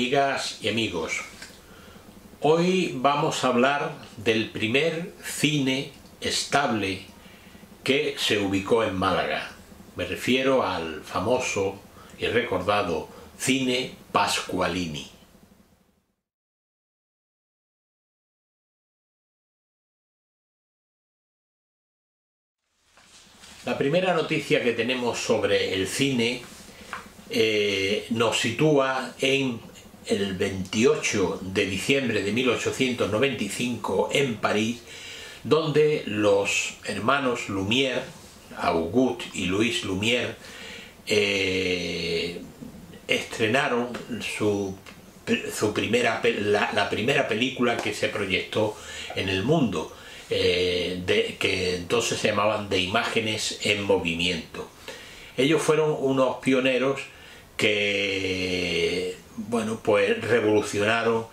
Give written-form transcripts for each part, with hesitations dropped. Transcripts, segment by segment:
amigas y amigos. Hoy vamos a hablar del primer cine estable que se ubicó en Málaga. Me refiero al famoso y recordado cine Pascualini. La primera noticia que tenemos sobre el cine nos sitúa en el 28 de diciembre de 1895 en París, donde los hermanos Lumière, Auguste y Louis Lumière, estrenaron la primera película que se proyectó en el mundo, que entonces se llamaban De imágenes en movimiento. Ellos fueron unos pioneros que, bueno, pues revolucionaron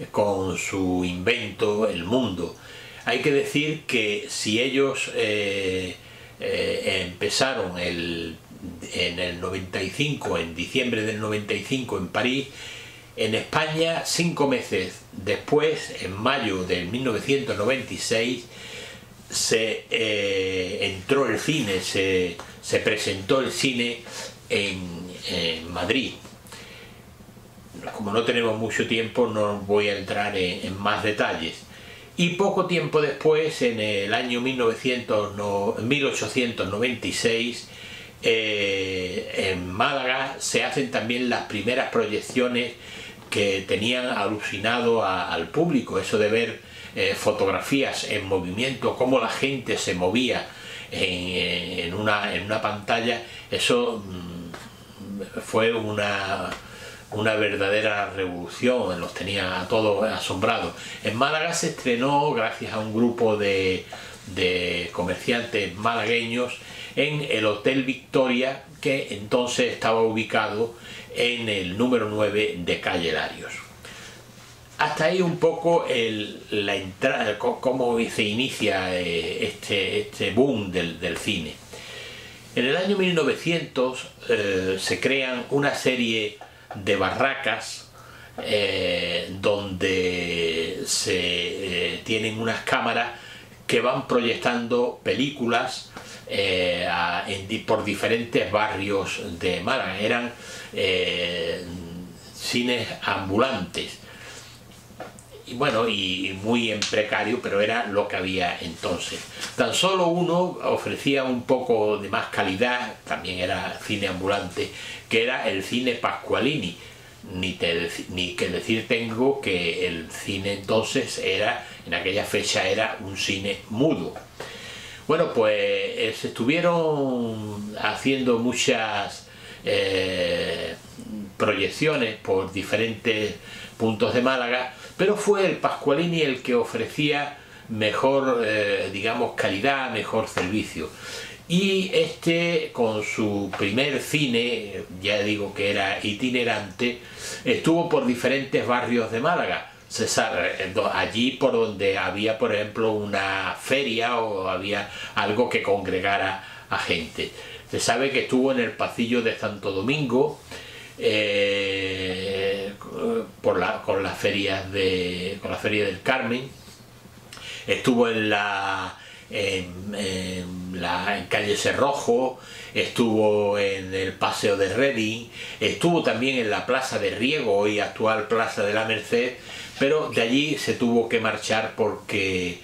con su invento el mundo. Hay que decir que si ellos empezaron en el 95, en diciembre del 95 en París, en España 5 meses después, en mayo de 1996, entró el cine, se presentó el cine en Madrid. Como no tenemos mucho tiempo, no voy a entrar en más detalles. Y poco tiempo después, en el año 1896, en Málaga se hacen también las primeras proyecciones que tenían alucinado al público, eso de ver fotografías en movimiento, cómo la gente se movía en una pantalla. Eso fue una verdadera revolución, los tenía a todos asombrados. En Málaga se estrenó gracias a un grupo de comerciantes malagueños en el Hotel Victoria, que entonces estaba ubicado en el número 9 de calle Larios. Hasta ahí un poco la entrada, cómo se inicia este boom del cine. En el año 1900 se crean una serie de barracas donde se tienen unas cámaras que van proyectando películas por diferentes barrios de Málaga. Eran cines ambulantes y bueno, y muy en precario, pero era lo que había entonces. Tan solo uno ofrecía un poco de más calidad, también era cine ambulante, que era el cine Pascualini. Ni que decir tengo que el cine entonces en aquella fecha era un cine mudo. Bueno, pues se estuvieron haciendo muchas proyecciones por diferentes puntos de Málaga, pero fue el Pascualini el que ofrecía mejor, digamos, calidad, mejor servicio. Y con su primer cine, ya digo que era itinerante, estuvo por diferentes barrios de Málaga. Allí por donde había, por ejemplo, una feria o había algo que congregara a gente. Se sabe que estuvo en el pasillo de Santo Domingo, con la feria del Carmen. Estuvo en calle Cerrojo, estuvo en el Paseo de Reding, estuvo también en la Plaza de Riego, hoy actual Plaza de la Merced, pero de allí se tuvo que marchar porque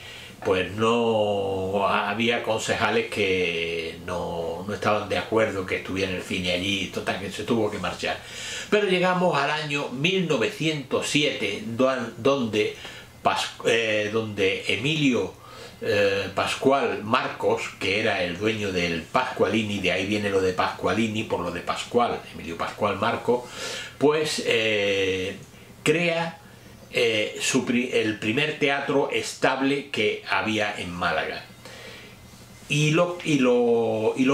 pues no había concejales que no estaban de acuerdo que estuviera el cine allí, total que se tuvo que marchar. Pero llegamos al año 1907, donde Emilio Pascual Marcos, que era el dueño del Pascualini, de ahí viene lo de Pascualini por lo de Pascual, Emilio Pascual Marcos, pues crea el primer teatro estable que había en Málaga y lo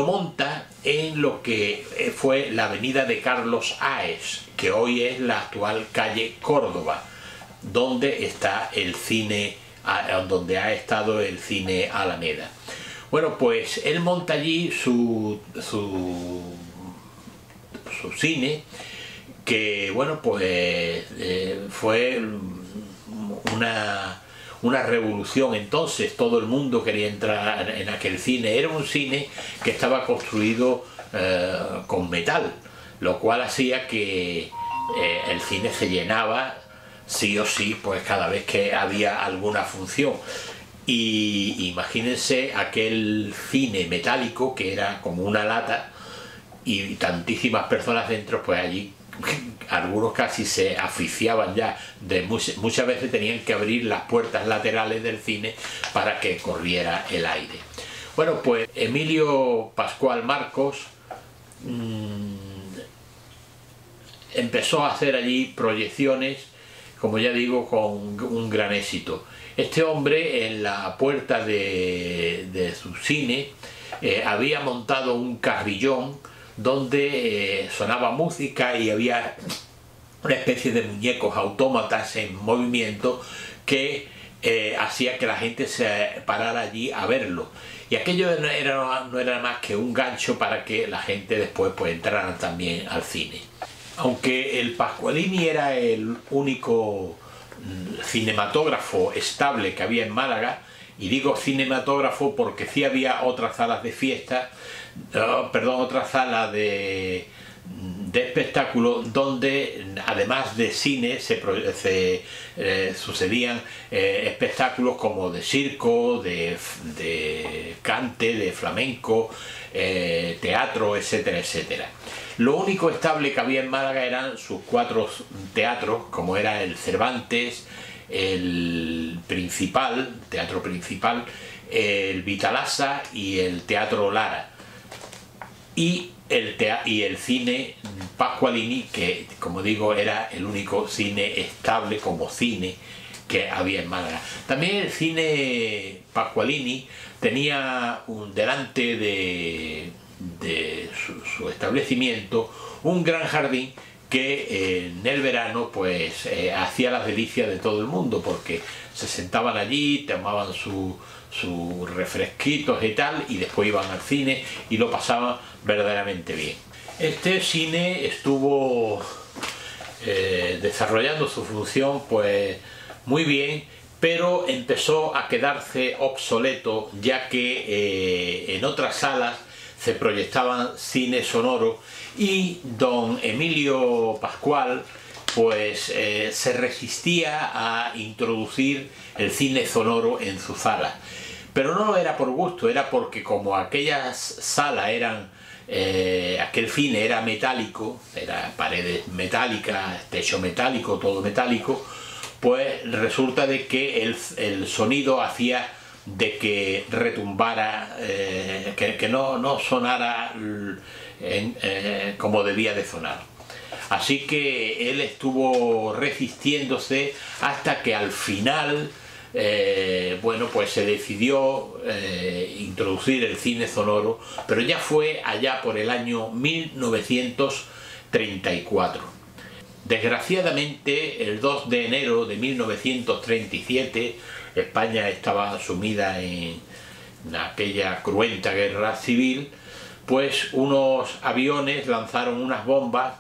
monta en lo que fue la avenida de Carlos Áez, que hoy es la actual calle Córdoba, donde está el cine, donde ha estado el cine Alameda. Bueno, pues él monta allí su cine, que bueno, pues fue una revolución. Entonces todo el mundo quería entrar en aquel cine. Era un cine que estaba construido con metal, lo cual hacía que el cine se llenaba sí o sí, pues cada vez que había alguna función. Y imagínense aquel cine metálico que era como una lata y tantísimas personas dentro, pues allí algunos casi se asfixiaban ya, muchas veces tenían que abrir las puertas laterales del cine para que corriera el aire. Bueno, pues Emilio Pascual Marcos empezó a hacer allí proyecciones, como ya digo, con un gran éxito. Este hombre, en la puerta de su cine, había montado un carrillón donde sonaba música y había una especie de muñecos autómatas en movimiento que hacía que la gente se parara allí a verlo. Y aquello no era más que un gancho para que la gente después pues entrara también al cine. Aunque el Pascualini era el único cinematógrafo estable que había en Málaga, y digo cinematógrafo porque sí había otras salas de fiesta, otras salas de espectáculo donde además de cine sucedían espectáculos como de circo, de cante, de flamenco, teatro, etcétera, etcétera. Lo único estable que había en Málaga eran sus 4 teatros, como era el Cervantes, el Principal, Teatro Principal, el Vitalasa y el Teatro Lara. Y el cine Pascualini, que como digo era el único cine estable como cine que había en Málaga. También el cine Pascualini tenía delante de su establecimiento un gran jardín que en el verano pues hacía las delicias de todo el mundo, porque se sentaban allí, tomaban sus refresquitos y tal, y después iban al cine y lo pasaban verdaderamente bien. Este cine estuvo desarrollando su función pues muy bien, pero empezó a quedarse obsoleto, ya que en otras salas se proyectaban cine sonoro y don Emilio Pascual pues se resistía a introducir el cine sonoro en su sala. Pero no era por gusto, era porque como aquellas salas eran, aquel cine era metálico, era paredes metálicas, techo metálico, todo metálico, pues resulta de que el sonido hacía de que retumbara, que no sonara como debía de sonar. Así que él estuvo resistiéndose hasta que al final bueno, pues se decidió introducir el cine sonoro, pero ya fue allá por el año 1934. Desgraciadamente, el 2 de enero de 1937, España estaba sumida en aquella cruenta guerra civil, pues unos aviones lanzaron unas bombas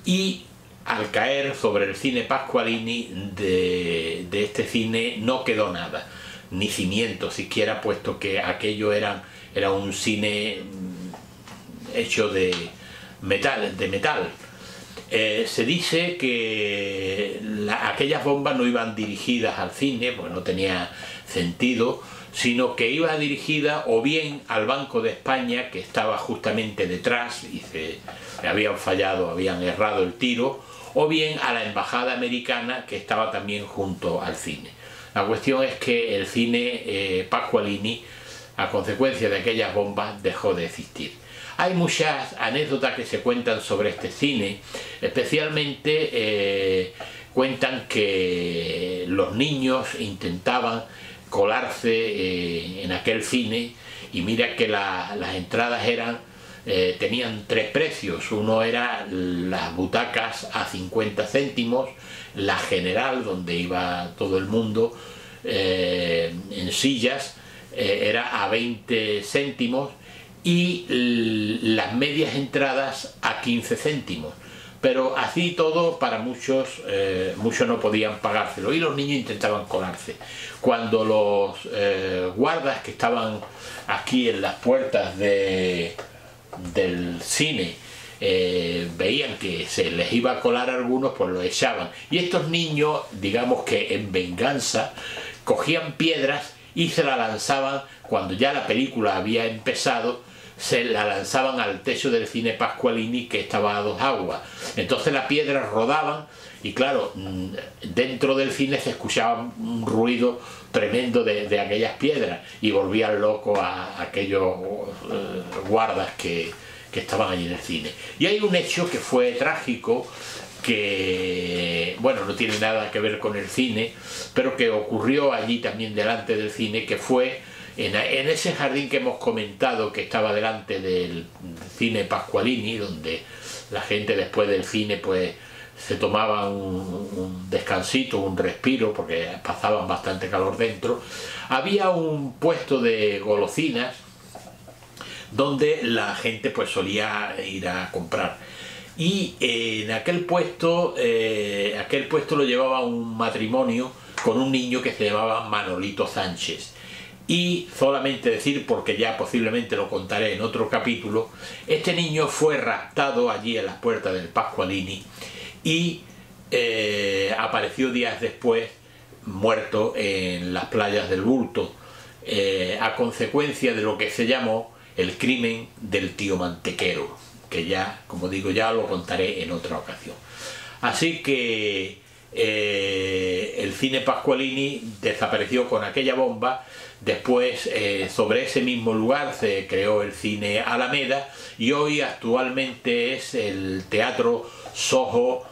y al caer sobre el cine Pascualini de este cine no quedó nada, ni cimiento siquiera, puesto que aquello era un cine hecho de metal. Se dice que aquellas bombas no iban dirigidas al cine, pues no tenía sentido, sino que iba dirigida o bien al Banco de España, que estaba justamente detrás y se habían fallado, habían errado el tiro, o bien a la Embajada Americana, que estaba también junto al cine. La cuestión es que el cine Pascualini, a consecuencia de aquellas bombas, dejó de existir. Hay muchas anécdotas que se cuentan sobre este cine, especialmente cuentan que los niños intentaban colarse en aquel cine, y mira que las entradas tenían 3 precios. Uno era las butacas a 50 céntimos, la general, donde iba todo el mundo en sillas, era a 20 céntimos, y las medias entradas a 15 céntimos. pero así todo para muchos, muchos no podían pagárselo y los niños intentaban colarse. Cuando los guardas que estaban aquí en las puertas del cine veían que se les iba a colar a algunos, pues los echaban. Y estos niños, digamos que en venganza, cogían piedras y se la lanzaban, cuando ya la película había empezado, se la lanzaban al techo del cine Pasqualini, que estaba a 2 aguas. Entonces las piedras rodaban y claro, dentro del cine se escuchaba un ruido tremendo de aquellas piedras y volvían locos a aquellos guardas que estaban allí en el cine. Y hay un hecho que fue trágico, que bueno, no tiene nada que ver con el cine, pero que ocurrió allí también delante del cine, que fue en ese jardín que hemos comentado, que estaba delante del cine Pasqualini, donde la gente después del cine pues se tomaba un descansito, un respiro, porque pasaban bastante calor dentro. Había un puesto de golosinas donde la gente pues solía ir a comprar, y en aquel puesto lo llevaba un matrimonio con un niño que se llamaba Manolito Sánchez. Y solamente decir, porque ya posiblemente lo contaré en otro capítulo, este niño fue raptado allí en las puertas del Pasqualini y apareció días después muerto en las playas del Bulto, a consecuencia de lo que se llamó el crimen del tío Mantequero, que ya, como digo, ya lo contaré en otra ocasión. Así que el cine Pasqualini desapareció con aquella bomba. Después, sobre ese mismo lugar se creó el cine Alameda, y hoy actualmente es el teatro Soho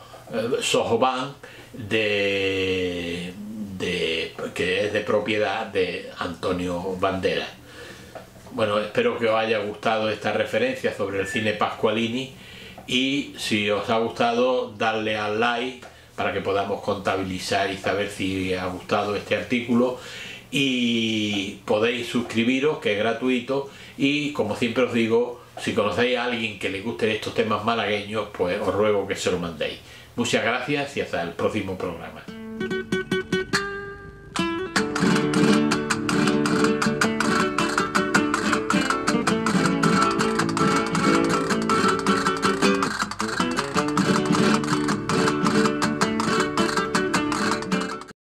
Bank, que es de propiedad de Antonio Banderas. Bueno, espero que os haya gustado esta referencia sobre el cine Pasqualini, y si os ha gustado, darle al like para que podamos contabilizar y saber si ha gustado este artículo, y podéis suscribiros, que es gratuito, y como siempre os digo, si conocéis a alguien que le gusten estos temas malagueños, pues os ruego que se lo mandéis. Muchas gracias y hasta el próximo programa.